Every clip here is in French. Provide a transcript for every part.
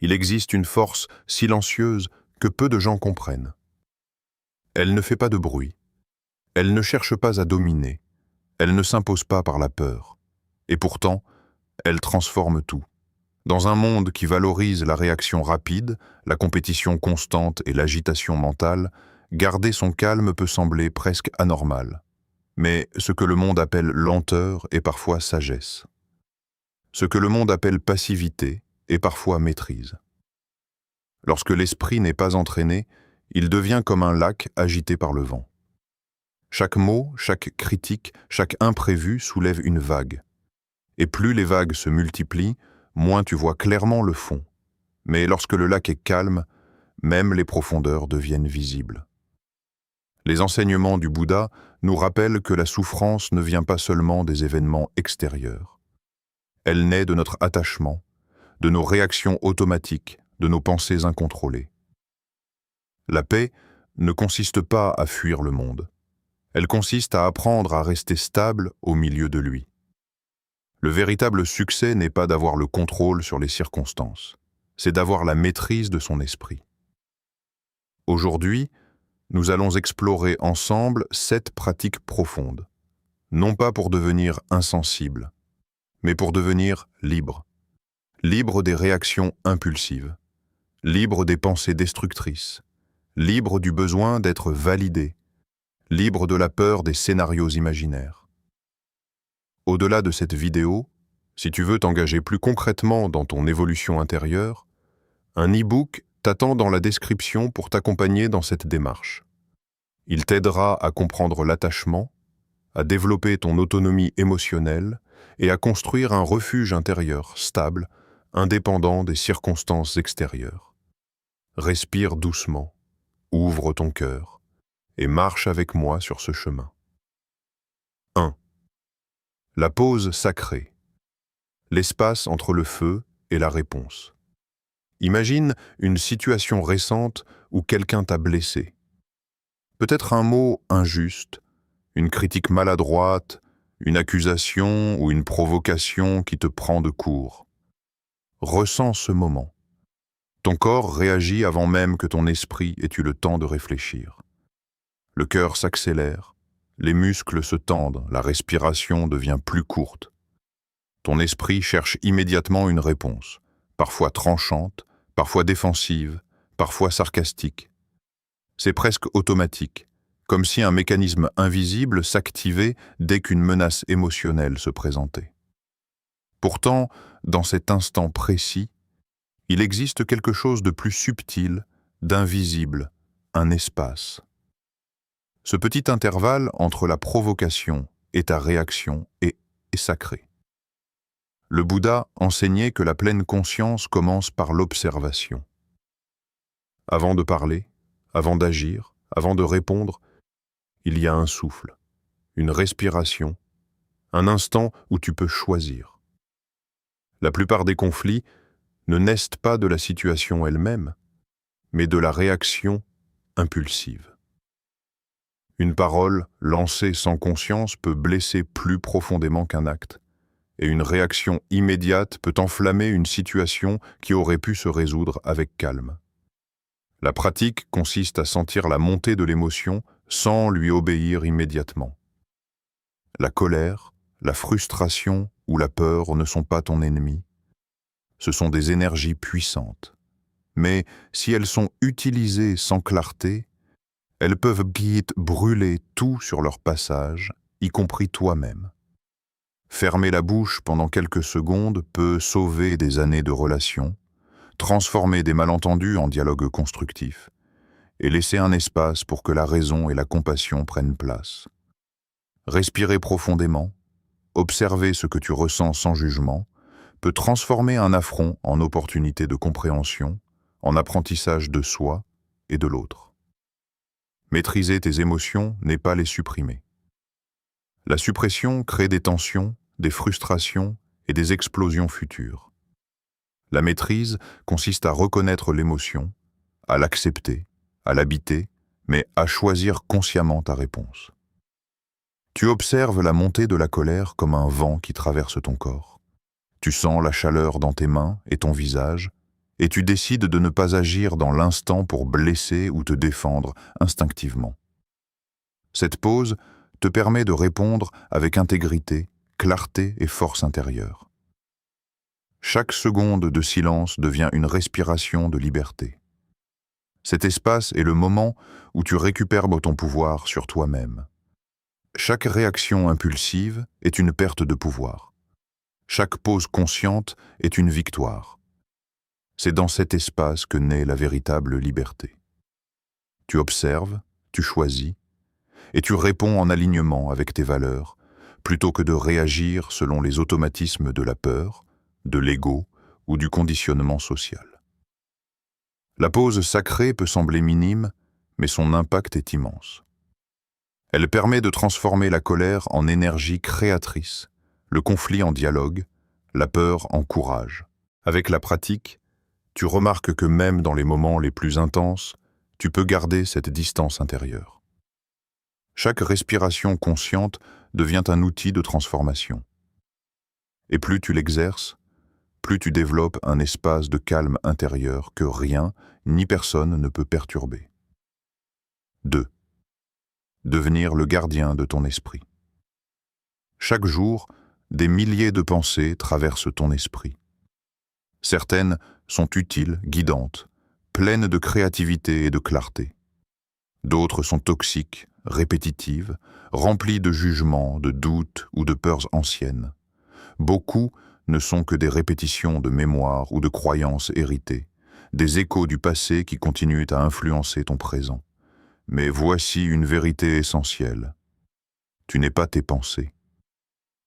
Il existe une force silencieuse que peu de gens comprennent. Elle ne fait pas de bruit. Elle ne cherche pas à dominer. Elle ne s'impose pas par la peur. Et pourtant, elle transforme tout. Dans un monde qui valorise la réaction rapide, la compétition constante et l'agitation mentale, garder son calme peut sembler presque anormal. Mais ce que le monde appelle lenteur est parfois sagesse. Ce que le monde appelle passivité est parfois maîtrise. Lorsque l'esprit n'est pas entraîné, il devient comme un lac agité par le vent. Chaque mot, chaque critique, chaque imprévu soulève une vague. Et plus les vagues se multiplient, moins tu vois clairement le fond. Mais lorsque le lac est calme, même les profondeurs deviennent visibles. Les enseignements du Bouddha nous rappellent que la souffrance ne vient pas seulement des événements extérieurs. Elle naît de notre attachement, de nos réactions automatiques, de nos pensées incontrôlées. La paix ne consiste pas à fuir le monde. Elle consiste à apprendre à rester stable au milieu de lui. Le véritable succès n'est pas d'avoir le contrôle sur les circonstances, c'est d'avoir la maîtrise de son esprit. Aujourd'hui, nous allons explorer ensemble 7 pratiques profondes, non pas pour devenir insensible, mais pour devenir libre. Libre des réactions impulsives, libre des pensées destructrices, libre du besoin d'être validé, libre de la peur des scénarios imaginaires. Au-delà de cette vidéo, si tu veux t'engager plus concrètement dans ton évolution intérieure, un e-book t'attend dans la description pour t'accompagner dans cette démarche. Il t'aidera à comprendre l'attachement, à développer ton autonomie émotionnelle et à construire un refuge intérieur stable, indépendant des circonstances extérieures. Respire doucement, ouvre ton cœur et marche avec moi sur ce chemin. 1. La pause sacrée. L'espace entre le feu et la réponse. Imagine une situation récente où quelqu'un t'a blessé. Peut-être un mot injuste, une critique maladroite, une accusation ou une provocation qui te prend de court. Ressens ce moment. Ton corps réagit avant même que ton esprit ait eu le temps de réfléchir. Le cœur s'accélère, les muscles se tendent, la respiration devient plus courte. Ton esprit cherche immédiatement une réponse, parfois tranchante, parfois défensive, parfois sarcastique. C'est presque automatique, comme si un mécanisme invisible s'activait dès qu'une menace émotionnelle se présentait. Pourtant, dans cet instant précis, il existe quelque chose de plus subtil, d'invisible, un espace. Ce petit intervalle entre la provocation et ta réaction est sacré. Le Bouddha enseignait que la pleine conscience commence par l'observation. Avant de parler, avant d'agir, avant de répondre, il y a un souffle, une respiration, un instant où tu peux choisir. La plupart des conflits ne naissent pas de la situation elle-même, mais de la réaction impulsive. Une parole lancée sans conscience peut blesser plus profondément qu'un acte, et une réaction immédiate peut enflammer une situation qui aurait pu se résoudre avec calme. La pratique consiste à sentir la montée de l'émotion sans lui obéir immédiatement. La colère, la frustration ou la peur ne sont pas ton ennemi. Ce sont des énergies puissantes. Mais si elles sont utilisées sans clarté, elles peuvent vite brûler tout sur leur passage, y compris toi-même. Fermer la bouche pendant quelques secondes peut sauver des années de relations, transformer des malentendus en dialogue constructif, et laisser un espace pour que la raison et la compassion prennent place. Respirer profondément, observer ce que tu ressens sans jugement, peut transformer un affront en opportunité de compréhension, en apprentissage de soi et de l'autre. Maîtriser tes émotions n'est pas les supprimer. La suppression crée des tensions, des frustrations et des explosions futures. La maîtrise consiste à reconnaître l'émotion, à l'accepter, à l'habiter, mais à choisir consciemment ta réponse. Tu observes la montée de la colère comme un vent qui traverse ton corps. Tu sens la chaleur dans tes mains et ton visage, et tu décides de ne pas agir dans l'instant pour blesser ou te défendre instinctivement. Cette pause te permet de répondre avec intégrité, clarté et force intérieure. Chaque seconde de silence devient une respiration de liberté. Cet espace est le moment où tu récupères ton pouvoir sur toi-même. Chaque réaction impulsive est une perte de pouvoir. Chaque pause consciente est une victoire. C'est dans cet espace que naît la véritable liberté. Tu observes, tu choisis, et tu réponds en alignement avec tes valeurs, plutôt que de réagir selon les automatismes de la peur, de l'ego ou du conditionnement social. La pause sacrée peut sembler minime, mais son impact est immense. Elle permet de transformer la colère en énergie créatrice, le conflit en dialogue, la peur en courage. Avec la pratique, tu remarques que même dans les moments les plus intenses, tu peux garder cette distance intérieure. Chaque respiration consciente devient un outil de transformation. Et plus tu l'exerces, plus tu développes un espace de calme intérieur que rien ni personne ne peut perturber. 2. Devenir le gardien de ton esprit. Chaque jour, des milliers de pensées traversent ton esprit. Certaines sont utiles, guidantes, pleines de créativité et de clarté. D'autres sont toxiques, répétitives, remplies de jugements, de doutes ou de peurs anciennes. Beaucoup ne sont que des répétitions de mémoires ou de croyances héritées, des échos du passé qui continuent à influencer ton présent. Mais voici une vérité essentielle. Tu n'es pas tes pensées.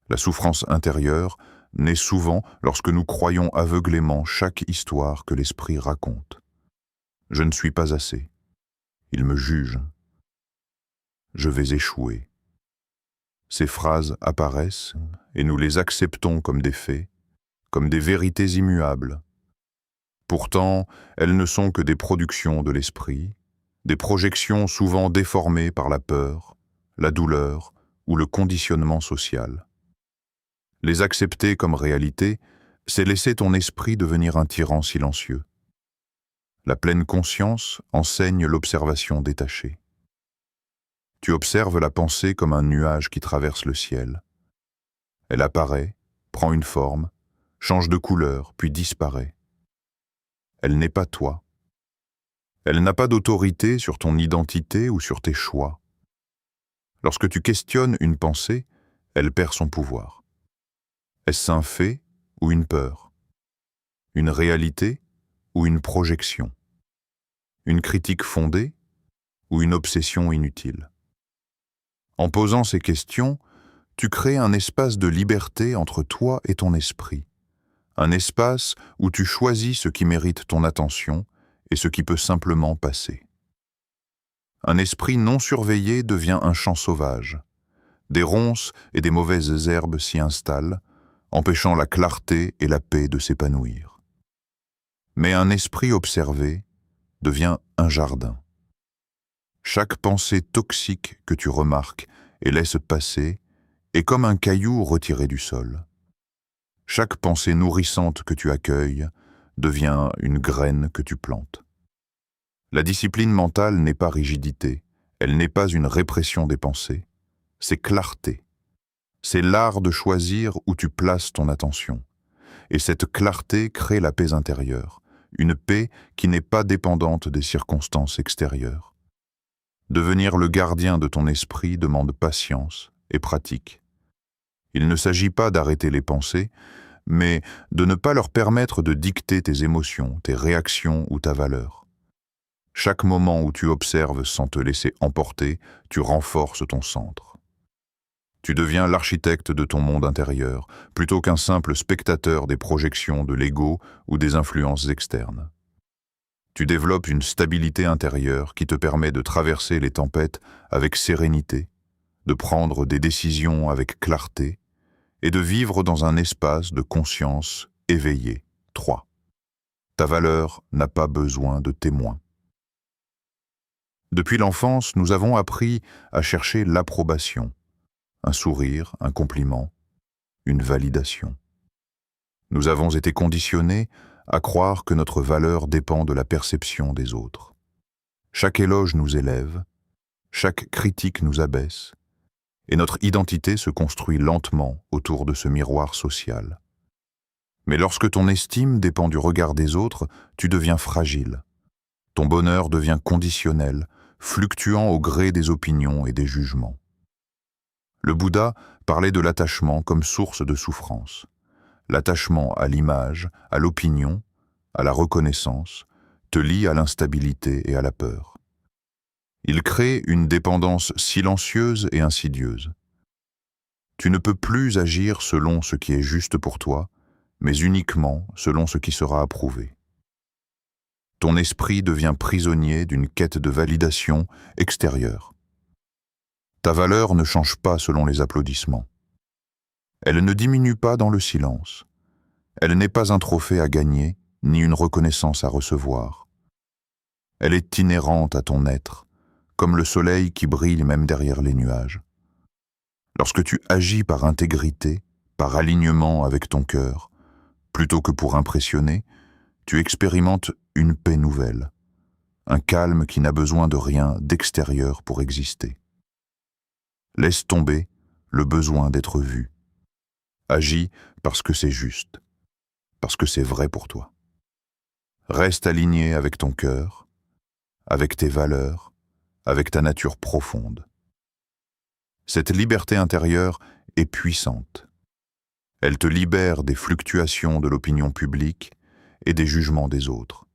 La souffrance intérieure naît souvent lorsque nous croyons aveuglément chaque histoire que l'esprit raconte. Je ne suis pas assez. Il me juge. Je vais échouer. Ces phrases apparaissent et nous les acceptons comme des faits, comme des vérités immuables. Pourtant, elles ne sont que des productions de l'esprit, des projections souvent déformées par la peur, la douleur ou le conditionnement social. Les accepter comme réalité, c'est laisser ton esprit devenir un tyran silencieux. La pleine conscience enseigne l'observation détachée. Tu observes la pensée comme un nuage qui traverse le ciel. Elle apparaît, prend une forme, change de couleur, puis disparaît. Elle n'est pas toi. Elle n'a pas d'autorité sur ton identité ou sur tes choix. Lorsque tu questionnes une pensée, elle perd son pouvoir. Est-ce un fait ou une peur? Une réalité ou une projection? Une critique fondée ou une obsession inutile? En posant ces questions, tu crées un espace de liberté entre toi et ton esprit. Un espace où tu choisis ce qui mérite ton attention et ce qui peut simplement passer. Un esprit non surveillé devient un champ sauvage. Des ronces et des mauvaises herbes s'y installent, empêchant la clarté et la paix de s'épanouir. Mais un esprit observé devient un jardin. Chaque pensée toxique que tu remarques et laisses passer est comme un caillou retiré du sol. Chaque pensée nourrissante que tu accueilles devient une graine que tu plantes. La discipline mentale n'est pas rigidité, elle n'est pas une répression des pensées, c'est clarté. C'est l'art de choisir où tu places ton attention. Et cette clarté crée la paix intérieure, une paix qui n'est pas dépendante des circonstances extérieures. Devenir le gardien de ton esprit demande patience et pratique. Il ne s'agit pas d'arrêter les pensées, mais de ne pas leur permettre de dicter tes émotions, tes réactions ou ta valeur. Chaque moment où tu observes sans te laisser emporter, tu renforces ton centre. Tu deviens l'architecte de ton monde intérieur, plutôt qu'un simple spectateur des projections de l'ego ou des influences externes. Tu développes une stabilité intérieure qui te permet de traverser les tempêtes avec sérénité, de prendre des décisions avec clarté et de vivre dans un espace de conscience éveillée. 3. Ta valeur n'a pas besoin de témoins. Depuis l'enfance, nous avons appris à chercher l'approbation, un sourire, un compliment, une validation. Nous avons été conditionnés à croire que notre valeur dépend de la perception des autres. Chaque éloge nous élève, chaque critique nous abaisse, et notre identité se construit lentement autour de ce miroir social. Mais lorsque ton estime dépend du regard des autres, tu deviens fragile. Ton bonheur devient conditionnel, fluctuant au gré des opinions et des jugements. Le Bouddha parlait de l'attachement comme source de souffrance. L'attachement à l'image, à l'opinion, à la reconnaissance, te lie à l'instabilité et à la peur. Il crée une dépendance silencieuse et insidieuse. Tu ne peux plus agir selon ce qui est juste pour toi, mais uniquement selon ce qui sera approuvé. Ton esprit devient prisonnier d'une quête de validation extérieure. Ta valeur ne change pas selon les applaudissements. Elle ne diminue pas dans le silence. Elle n'est pas un trophée à gagner, ni une reconnaissance à recevoir. Elle est inhérente à ton être, comme le soleil qui brille même derrière les nuages. Lorsque tu agis par intégrité, par alignement avec ton cœur, plutôt que pour impressionner, tu expérimentes une paix nouvelle, un calme qui n'a besoin de rien d'extérieur pour exister. Laisse tomber le besoin d'être vu. Agis parce que c'est juste, parce que c'est vrai pour toi. Reste aligné avec ton cœur, avec tes valeurs, avec ta nature profonde. Cette liberté intérieure est puissante. Elle te libère des fluctuations de l'opinion publique et des jugements des autres.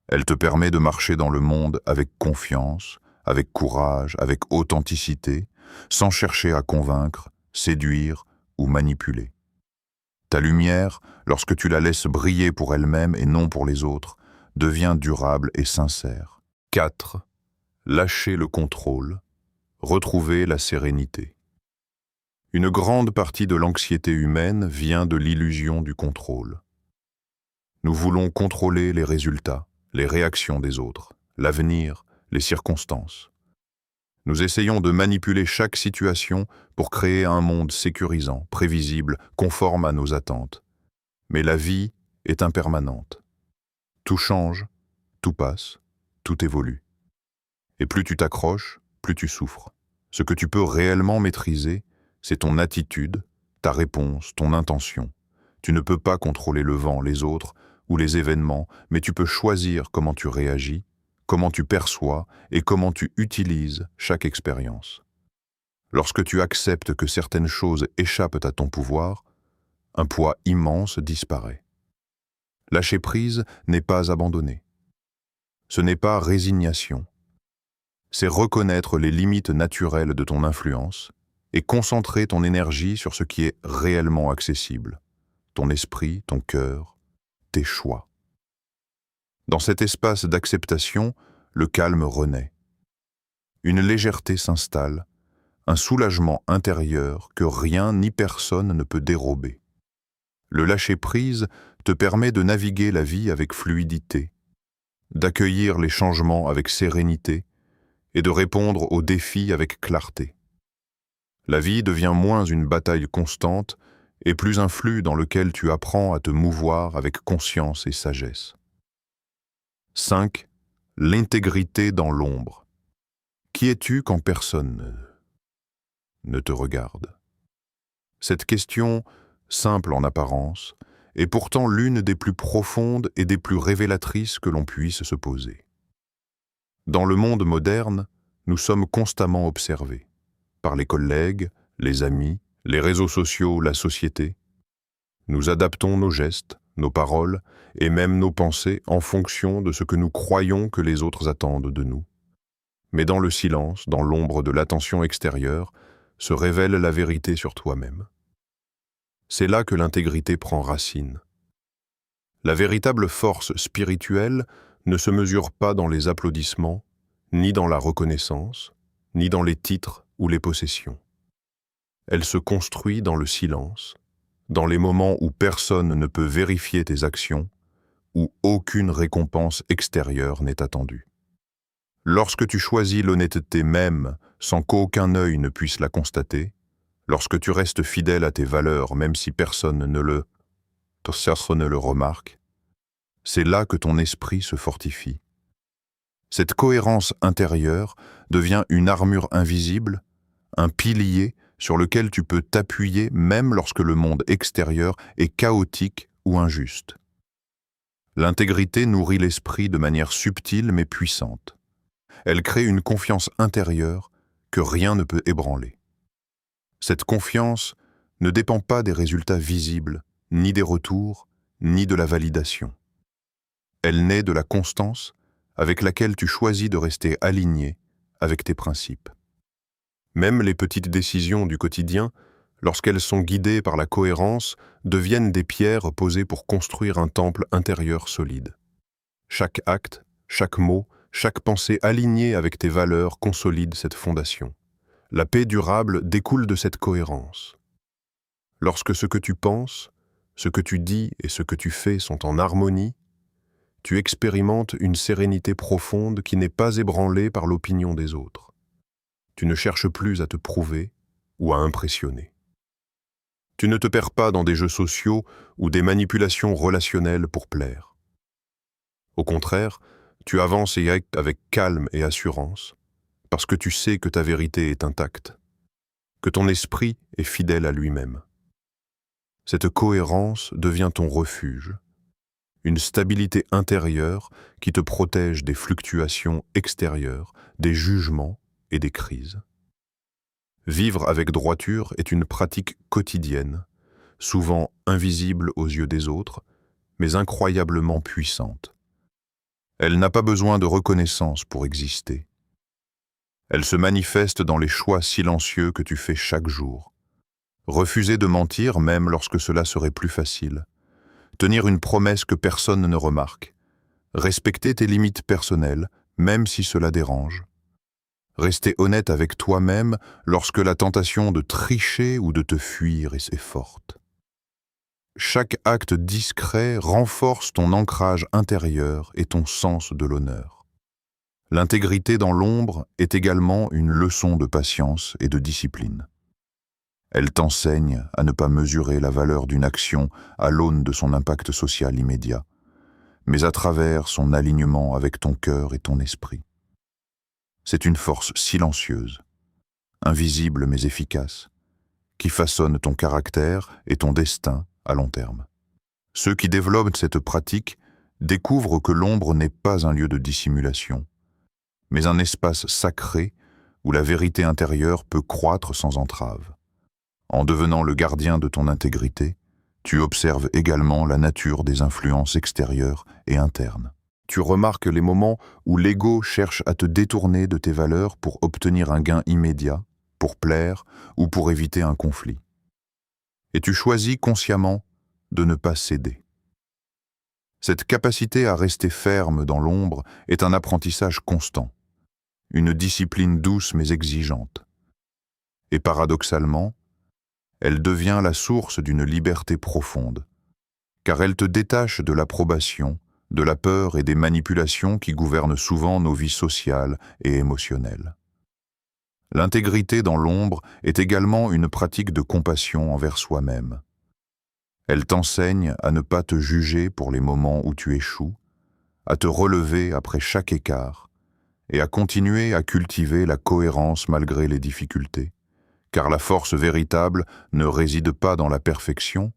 Elle te permet de marcher dans le monde avec confiance, avec courage, avec authenticité, sans chercher à convaincre, séduire ou manipuler. Ta lumière, lorsque tu la laisses briller pour elle-même et non pour les autres, devient durable et sincère. 4. Lâcher le contrôle, retrouver la sérénité. Une grande partie de l'anxiété humaine vient de l'illusion du contrôle. Nous voulons contrôler les résultats, les réactions des autres, l'avenir, les circonstances. Nous essayons de manipuler chaque situation pour créer un monde sécurisant, prévisible, conforme à nos attentes. Mais la vie est impermanente. Tout change, tout passe, tout évolue. Et plus tu t'accroches, plus tu souffres. Ce que tu peux réellement maîtriser, c'est ton attitude, ta réponse, ton intention. Tu ne peux pas contrôler le vent, les autres ou les événements, mais tu peux choisir comment tu réagis, comment tu perçois et comment tu utilises chaque expérience. Lorsque tu acceptes que certaines choses échappent à ton pouvoir, un poids immense disparaît. Lâcher prise n'est pas abandonner. Ce n'est pas résignation. C'est reconnaître les limites naturelles de ton influence et concentrer ton énergie sur ce qui est réellement accessible, ton esprit, ton cœur, tes choix. Dans cet espace d'acceptation, le calme renaît. Une légèreté s'installe, un soulagement intérieur que rien ni personne ne peut dérober. Le lâcher-prise te permet de naviguer la vie avec fluidité, d'accueillir les changements avec sérénité et de répondre aux défis avec clarté. La vie devient moins une bataille constante et plus un flux dans lequel tu apprends à te mouvoir avec conscience et sagesse. 5. L'intégrité dans l'ombre. Qui es-tu quand personne ne te regarde? Cette question, simple en apparence, est pourtant l'une des plus profondes et des plus révélatrices que l'on puisse se poser. Dans le monde moderne, nous sommes constamment observés par les collègues, les amis, les réseaux sociaux, la société. Nous adaptons nos gestes, nos paroles et même nos pensées en fonction de ce que nous croyons que les autres attendent de nous. Mais dans le silence, dans l'ombre de l'attention extérieure, se révèle la vérité sur toi-même. C'est là que l'intégrité prend racine. La véritable force spirituelle ne se mesure pas dans les applaudissements, ni dans la reconnaissance, ni dans les titres ou les possessions. Elle se construit dans le silence, dans les moments où personne ne peut vérifier tes actions, où aucune récompense extérieure n'est attendue. Lorsque tu choisis l'honnêteté même sans qu'aucun œil ne puisse la constater, lorsque tu restes fidèle à tes valeurs même si personne ne le remarque, C'est là que ton esprit se fortifie. Cette cohérence intérieure devient une armure invisible, un pilier sur lequel tu peux t'appuyer même lorsque le monde extérieur est chaotique ou injuste. L'intégrité nourrit l'esprit de manière subtile mais puissante. Elle crée une confiance intérieure que rien ne peut ébranler. Cette confiance ne dépend pas des résultats visibles, ni des retours, ni de la validation. Elle naît de la constance avec laquelle tu choisis de rester aligné avec tes principes. Même les petites décisions du quotidien, lorsqu'elles sont guidées par la cohérence, deviennent des pierres posées pour construire un temple intérieur solide. Chaque acte, chaque mot, chaque pensée alignée avec tes valeurs consolide cette fondation. La paix durable découle de cette cohérence. Lorsque ce que tu penses, ce que tu dis et ce que tu fais sont en harmonie, tu expérimentes une sérénité profonde qui n'est pas ébranlée par l'opinion des autres. Tu ne cherches plus à te prouver ou à impressionner. Tu ne te perds pas dans des jeux sociaux ou des manipulations relationnelles pour plaire. Au contraire, tu avances et actes avec calme et assurance, parce que tu sais que ta vérité est intacte, que ton esprit est fidèle à lui-même. Cette cohérence devient ton refuge, une stabilité intérieure qui te protège des fluctuations extérieures, des jugements et des crises. Vivre avec droiture est une pratique quotidienne, souvent invisible aux yeux des autres, mais incroyablement puissante. Elle n'a pas besoin de reconnaissance pour exister. Elle se manifeste dans les choix silencieux que tu fais chaque jour. Refuser de mentir même lorsque cela serait plus facile. Tenir une promesse que personne ne remarque. Respecter tes limites personnelles, même si cela dérange. Rester honnête avec toi-même lorsque la tentation de tricher ou de te fuir est forte. Chaque acte discret renforce ton ancrage intérieur et ton sens de l'honneur. L'intégrité dans l'ombre est également une leçon de patience et de discipline. Elle t'enseigne à ne pas mesurer la valeur d'une action à l'aune de son impact social immédiat, mais à travers son alignement avec ton cœur et ton esprit. C'est une force silencieuse, invisible mais efficace, qui façonne ton caractère et ton destin à long terme. Ceux qui développent cette pratique découvrent que l'ombre n'est pas un lieu de dissimulation, mais un espace sacré où la vérité intérieure peut croître sans entrave. En devenant le gardien de ton intégrité, tu observes également la nature des influences extérieures et internes. Tu remarques les moments où l'ego cherche à te détourner de tes valeurs pour obtenir un gain immédiat, pour plaire ou pour éviter un conflit. Et tu choisis consciemment de ne pas céder. Cette capacité à rester ferme dans l'ombre est un apprentissage constant, une discipline douce mais exigeante. Et paradoxalement, elle devient la source d'une liberté profonde, car elle te détache de l'approbation, de la peur et des manipulations qui gouvernent souvent nos vies sociales et émotionnelles. L'intégrité dans l'ombre est également une pratique de compassion envers soi-même. Elle t'enseigne à ne pas te juger pour les moments où tu échoues, à te relever après chaque écart, et à continuer à cultiver la cohérence malgré les difficultés, car la force véritable ne réside pas dans la perfection,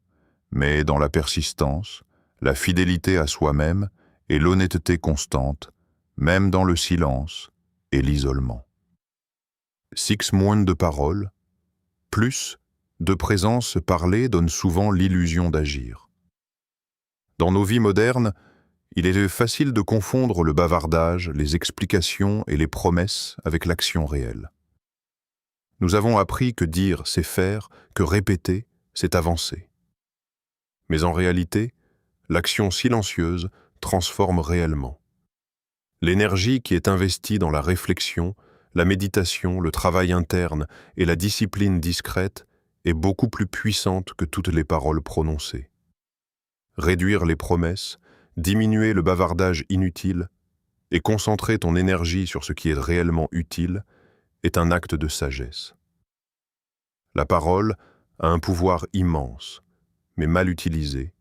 mais dans la persistance, la fidélité à soi-même et l'honnêteté constante, même dans le silence et l'isolement. 6 moins de parole, plus de présence parlée donne souvent l'illusion d'agir. Dans nos vies modernes, il est facile de confondre le bavardage, les explications et les promesses avec l'action réelle. Nous avons appris que dire, c'est faire, que répéter, c'est avancer. Mais en réalité, l'action silencieuse transforme réellement. L'énergie qui est investie dans la réflexion, la méditation, le travail interne et la discipline discrète est beaucoup plus puissante que toutes les paroles prononcées. Réduire les promesses, diminuer le bavardage inutile et concentrer ton énergie sur ce qui est réellement utile est un acte de sagesse. La parole a un pouvoir immense, mais mal utilisée.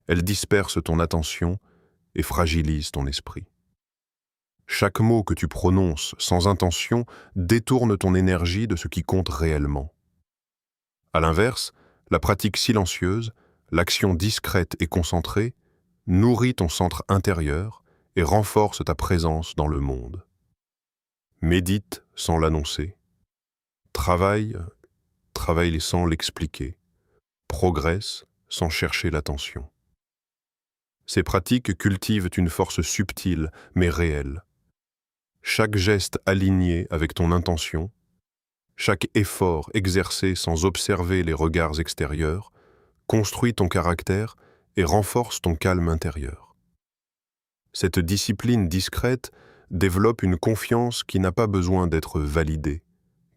Elle disperse ton attention et fragilise ton esprit. Chaque mot que tu prononces sans intention détourne ton énergie de ce qui compte réellement. À l'inverse, la pratique silencieuse, l'action discrète et concentrée, nourrit ton centre intérieur et renforce ta présence dans le monde. Médite sans l'annoncer. Travaille sans l'expliquer. Progresse sans chercher l'attention. Ces pratiques cultivent une force subtile mais réelle. Chaque geste aligné avec ton intention, chaque effort exercé sans observer les regards extérieurs, construit ton caractère et renforce ton calme intérieur. Cette discipline discrète développe une confiance qui n'a pas besoin d'être validée,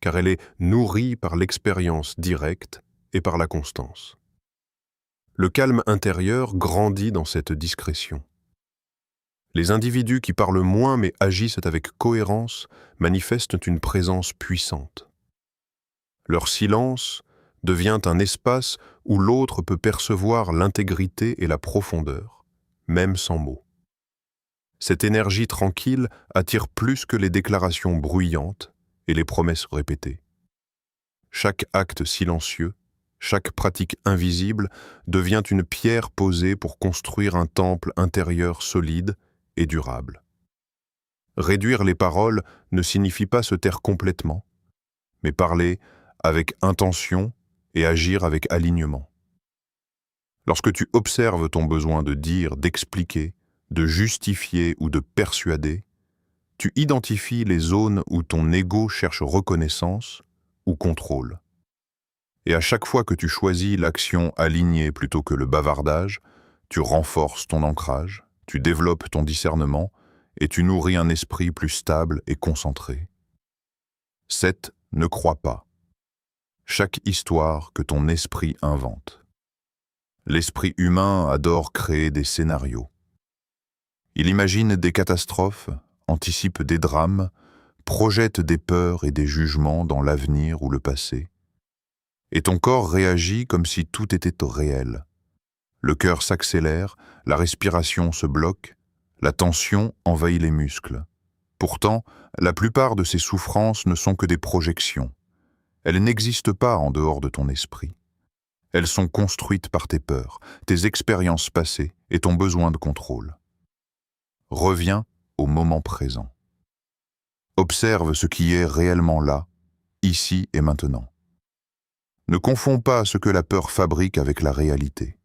car elle est nourrie par l'expérience directe et par la constance. Le calme intérieur grandit dans cette discrétion. Les individus qui parlent moins mais agissent avec cohérence manifestent une présence puissante. Leur silence devient un espace où l'autre peut percevoir l'intégrité et la profondeur, même sans mots. Cette énergie tranquille attire plus que les déclarations bruyantes et les promesses répétées. Chaque acte silencieux, chaque pratique invisible devient une pierre posée pour construire un temple intérieur solide et durable. Réduire les paroles ne signifie pas se taire complètement, mais parler avec intention et agir avec alignement. Lorsque tu observes ton besoin de dire, d'expliquer, de justifier ou de persuader, tu identifies les zones où ton ego cherche reconnaissance ou contrôle. Et à chaque fois que tu choisis l'action alignée plutôt que le bavardage, tu renforces ton ancrage, tu développes ton discernement et tu nourris un esprit plus stable et concentré. 7. Ne crois pas. Chaque histoire que ton esprit invente. L'esprit humain adore créer des scénarios. Il imagine des catastrophes, anticipe des drames, projette des peurs et des jugements dans l'avenir ou le passé. Et ton corps réagit comme si tout était réel. Le cœur s'accélère, la respiration se bloque, la tension envahit les muscles. Pourtant, la plupart de ces souffrances ne sont que des projections. Elles n'existent pas en dehors de ton esprit. Elles sont construites par tes peurs, tes expériences passées et ton besoin de contrôle. Reviens au moment présent. Observe ce qui est réellement là, ici et maintenant. Ne confonds pas ce que la peur fabrique avec la réalité.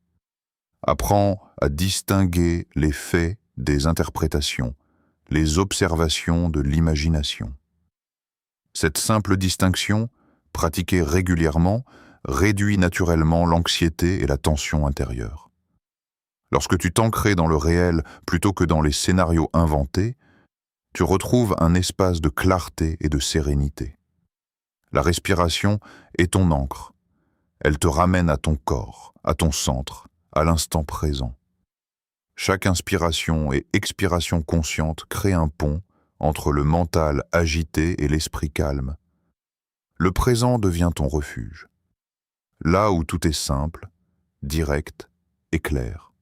Apprends à distinguer les faits des interprétations, les observations de l'imagination. Cette simple distinction, pratiquée régulièrement, réduit naturellement l'anxiété et la tension intérieure. Lorsque tu t'ancres dans le réel plutôt que dans les scénarios inventés, tu retrouves un espace de clarté et de sérénité. La respiration est ton ancre. Elle te ramène à ton corps, à ton centre, à l'instant présent. Chaque inspiration et expiration consciente crée un pont entre le mental agité et l'esprit calme. Le présent devient ton refuge. Là où tout est simple, direct et clair.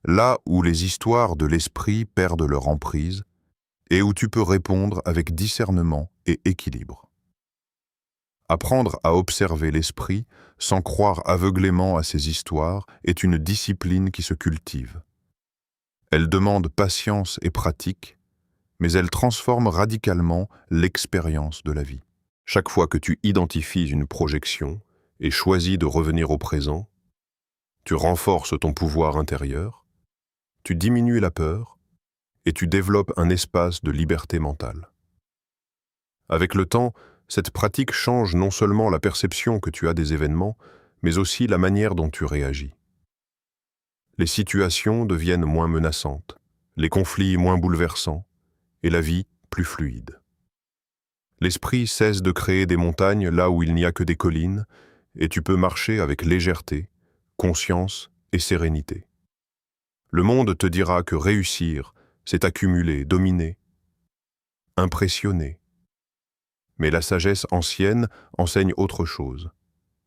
Là où les histoires de l'esprit perdent leur emprise et où tu peux répondre avec discernement et équilibre. Apprendre à observer l'esprit sans croire aveuglément à ses histoires est une discipline qui se cultive. Elle demande patience et pratique, mais elle transforme radicalement l'expérience de la vie. Chaque fois que tu identifies une projection et choisis de revenir au présent, tu renforces ton pouvoir intérieur, tu diminues la peur et tu développes un espace de liberté mentale. Avec le temps, cette pratique change non seulement la perception que tu as des événements, mais aussi la manière dont tu réagis. Les situations deviennent moins menaçantes, les conflits moins bouleversants et la vie plus fluide. L'esprit cesse de créer des montagnes là où il n'y a que des collines et tu peux marcher avec légèreté, conscience et sérénité. Le monde te dira que réussir, c'est accumuler, dominer, impressionner. Mais la sagesse ancienne enseigne autre chose.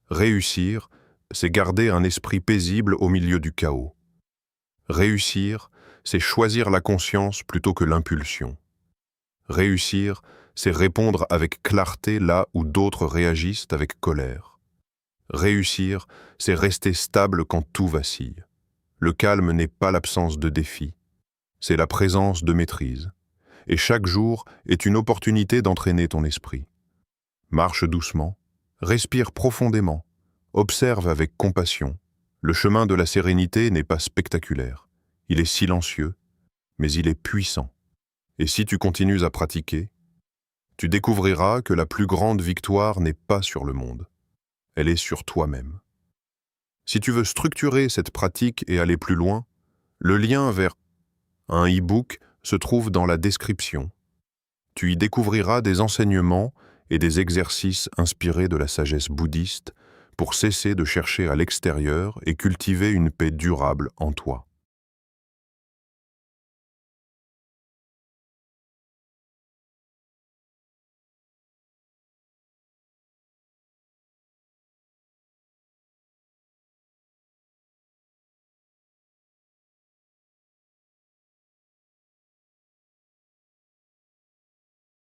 Réussir, c'est garder un esprit paisible au milieu du chaos. Réussir, c'est choisir la conscience plutôt que l'impulsion. Réussir, c'est répondre avec clarté là où d'autres réagissent avec colère. Réussir, c'est rester stable quand tout vacille. Le calme n'est pas l'absence de défi, c'est la présence de maîtrise. Et chaque jour est une opportunité d'entraîner ton esprit. Marche doucement, respire profondément, observe avec compassion. Le chemin de la sérénité n'est pas spectaculaire. Il est silencieux, mais il est puissant. Et si tu continues à pratiquer, tu découvriras que la plus grande victoire n'est pas sur le monde. Elle est sur toi-même. Si tu veux structurer cette pratique et aller plus loin, le lien vers un e-book se trouve dans la description. Tu y découvriras des enseignements et des exercices inspirés de la sagesse bouddhiste pour cesser de chercher à l'extérieur et cultiver une paix durable en toi.